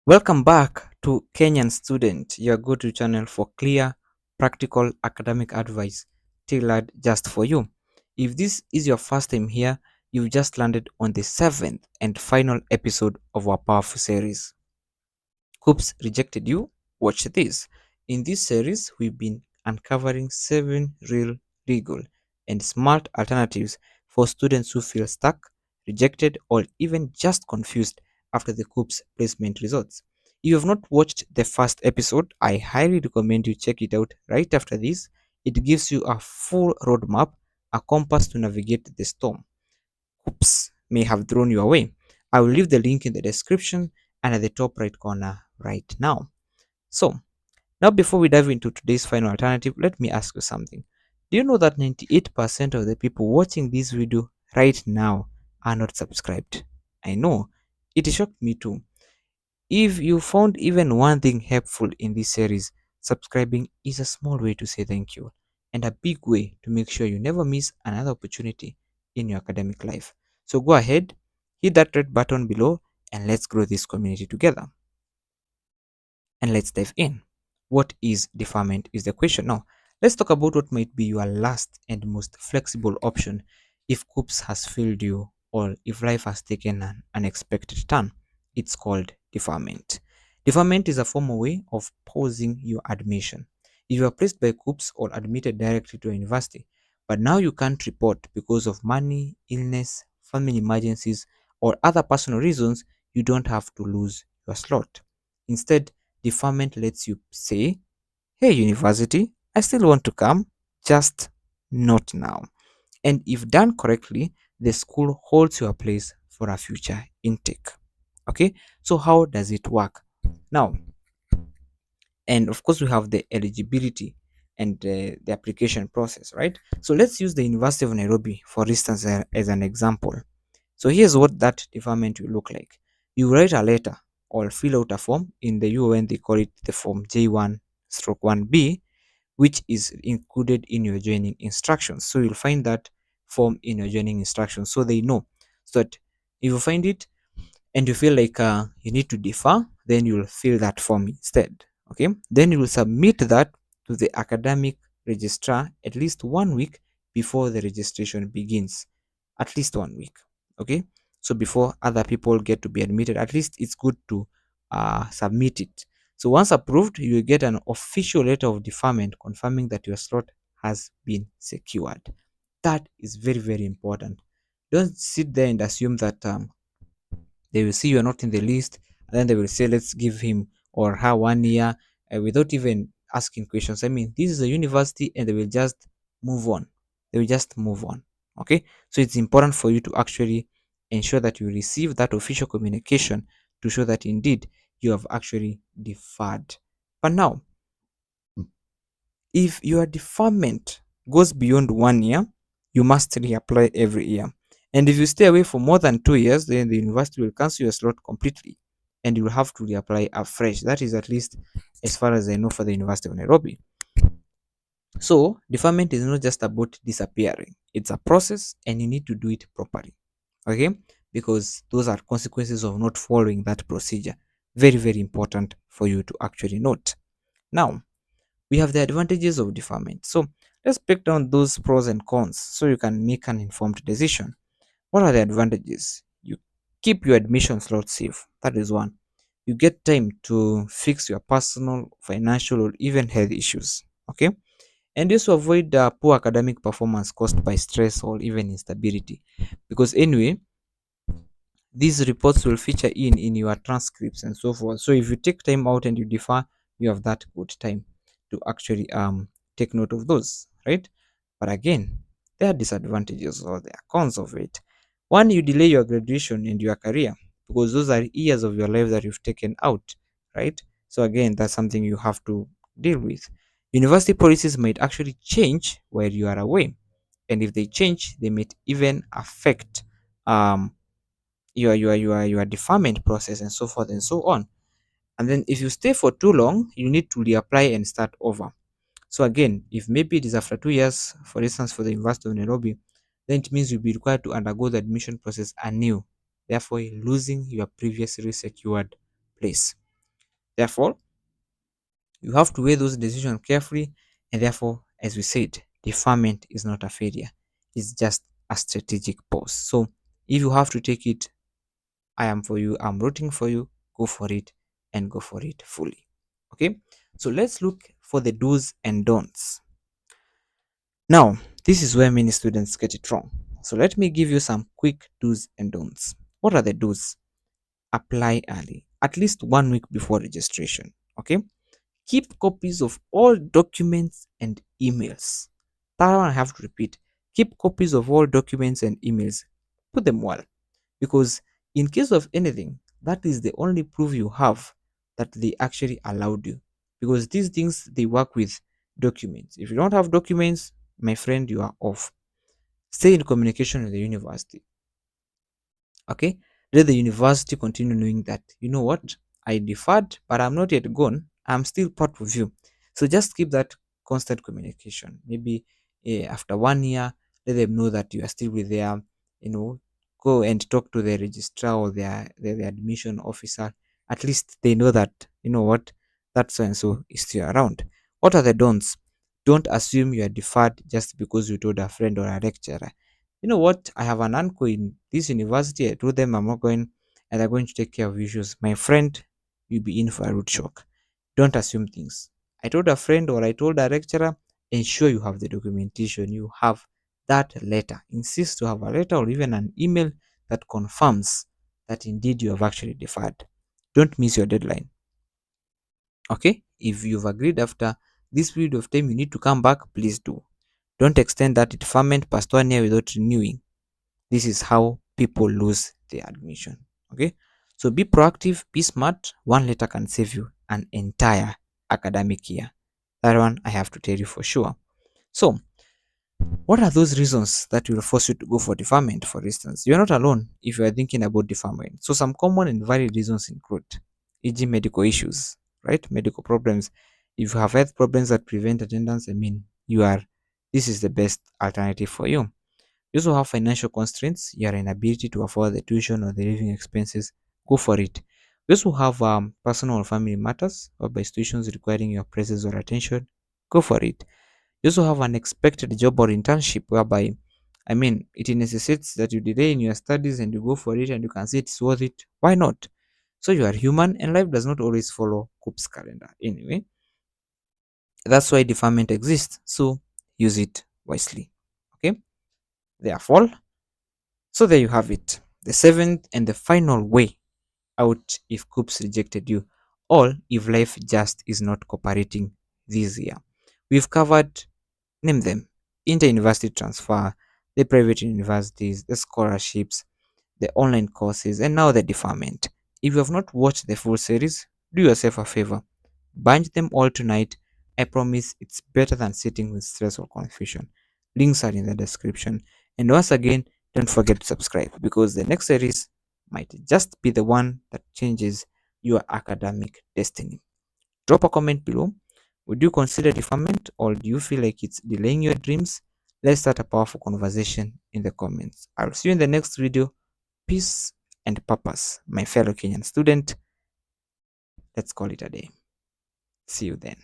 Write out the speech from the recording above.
Welcome back to Kenyan Student, your go-to channel for clear, practical academic advice tailored just for you. If this is your first time here, you've just landed on the seventh and final episode of our powerful series. KUCCPS Rejected You? Watch this. In this series, we've been uncovering 7 real, legal, and smart alternatives for students who feel stuck, rejected, or even just confused after the KUCCPS placement results. If you have not watched the first episode, I highly recommend you check it out right after this. It gives you a full roadmap, a compass to navigate the storm KUCCPS may have thrown you away. I will leave the link in the description and at the top right corner right now. So, now before we dive into today's final alternative, let me ask you something. Do you know that 98% of the people watching this video right now are not subscribed? I know, it shocked me too. If you found even one thing helpful in this series, subscribing is a small way to say thank you and a big way to make sure you never miss another opportunity in your academic life. So go ahead, hit that red button below, and let's grow this community together. And let's dive in. What is deferment is the question. Now, let's talk about what might be your last and most flexible option if KUCCPS has failed you or if life has taken an unexpected turn. It's called deferment. Deferment is a formal way of pausing your admission. If you are placed by KUCCPS or admitted directly to a university, but now you can't report because of money, illness, family emergencies, or other personal reasons, you don't have to lose your slot. Instead, deferment lets you say, "Hey, university, I still want to come, just not now." And if done correctly, the school holds your place for a future intake. Okay, so how does it work? Now, and of course, we have the eligibility and the application process, right? So let's use the University of Nairobi, for instance, as an example. So here's what that deferment will look like. You write a letter or fill out a form. In the UN, they call it the form J1 stroke 1B, which is included in your joining instructions. So you'll find that form in your joining instructions so they know. So that if you find it and you feel like you need to defer, then you'll fill that form instead. Okay, then you will submit that to the academic registrar at least 1 week before the registration begins. At least 1 week. Okay, so before other people get to be admitted, at least it's good to submit it. So once approved, you will get an official letter of deferment confirming that your slot has been secured. That is very, very important. Don't sit there and assume that they will see you are not in the list, and then they will say, let's give him or her 1 year without even asking questions. I mean, this is a university and they will just move on. They will just move on. Okay. So it's important for you to actually ensure that you receive that official communication to show that indeed you have actually deferred. But now, if your deferment goes beyond 1 year, you must reapply every year. And if you stay away for more than 2 years, then the university will cancel your slot completely and you will have to reapply afresh. That is at least as far as I know for the University of Nairobi. So, deferment is not just about disappearing, it's a process and you need to do it properly. Okay? Because those are consequences of not following that procedure. Very, very important for you to actually note. Now, we have the advantages of deferment. So let's break down those pros and cons so you can make an informed decision. What are the advantages? You keep your admission slot safe. That is one. You get time to fix your personal, financial, or even health issues. Okay. And also avoid poor academic performance caused by stress or even instability. Because anyway, these reports will feature in your transcripts and so forth. So if you take time out and you defer, you have that good time to actually take note of those, right? But again, there are disadvantages or there are cons of it. One, you delay your graduation and your career because those are years of your life that you've taken out, right? So again, that's something you have to deal with. University policies might actually change while you are away, and if they change, they might even affect um your deferment process and so forth and so on. And then if you stay for too long, you need to reapply and start over. So again, if maybe it is after 2 years, for instance, for the University of Nairobi, then it means you'll be required to undergo the admission process anew, therefore losing your previously secured place. Therefore, you have to weigh those decisions carefully, and therefore, as we said, deferment is not a failure, it's just a strategic pause. So, if you have to take it, I am for you, I'm rooting for you, go for it and go for it fully. Okay, so let's look for the do's and don'ts. Now, this is where many students get it wrong. So, let me give you some quick do's and don'ts. What are the do's? Apply early, at least 1 week before registration. Okay, keep copies of all documents and emails. That one I have to repeat. Keep copies of all documents and emails. Put them well. Because in case of anything, that is the only proof you have that they actually allowed you. Because these things, they work with documents. If you don't have documents, my friend, you are off. Stay in communication with the university. Okay, let the university continue knowing that, you know what, I deferred, but I'm not yet gone, I'm still part of you. So just keep that constant communication. Maybe after 1 year, let them know that you are still with their, you know, go and talk to the registrar or their admission officer. At least they know that, you know what, that so and so is still around. What are the don'ts? Don't assume you are deferred just because you told a friend or a lecturer. You know what? I have an uncle in this university. I told them I'm not going, and they're going to take care of issues. My friend, you'll be in for a root shock. Don't assume things. I told a friend or I told a lecturer, ensure you have the documentation. You have that letter. Insist to have a letter or even an email that confirms that indeed you have actually deferred. Don't miss your deadline. Okay? If you've agreed after this period of time you need to come back, please do. Don't extend that deferment past 1 year without renewing. This is how people lose their admission. Okay, so be proactive, be smart. One letter can save you an entire academic year. That one I have to tell you for sure. So, what are those reasons that will force you to go for deferment? For instance, you're not alone if you are thinking about deferment. So, some common and valid reasons include, e.g., medical issues, right? Medical problems. If you have health problems that prevent attendance, I mean, this is the best alternative for you. You also have financial constraints, your inability to afford the tuition or the living expenses, go for it. You also have personal or family matters or by situations requiring your presence or attention, go for it. You also have an expected job or internship whereby, I mean, it necessitates that you delay in your studies and you go for it and you can see it's worth it. Why not? So you are human and life does not always follow KUCCPS calendar. Anyway, that's why deferment exists. So use it wisely. Okay. Therefore, so there you have it. The seventh and the final way out if KUCCPS rejected you, or if life just is not cooperating this year. We've covered, name them, inter-university transfer, the private universities, the scholarships, the online courses, and now the deferment. If you have not watched the full series, do yourself a favor. Binge them all tonight. I promise it's better than sitting with stress or confusion. Links are in the description. And once again, don't forget to subscribe because the next series might just be the one that changes your academic destiny. Drop a comment below. Would you consider deferment or do you feel like it's delaying your dreams? Let's start a powerful conversation in the comments. I'll see you in the next video. Peace and purpose, my fellow Kenyan student. Let's call it a day. See you then.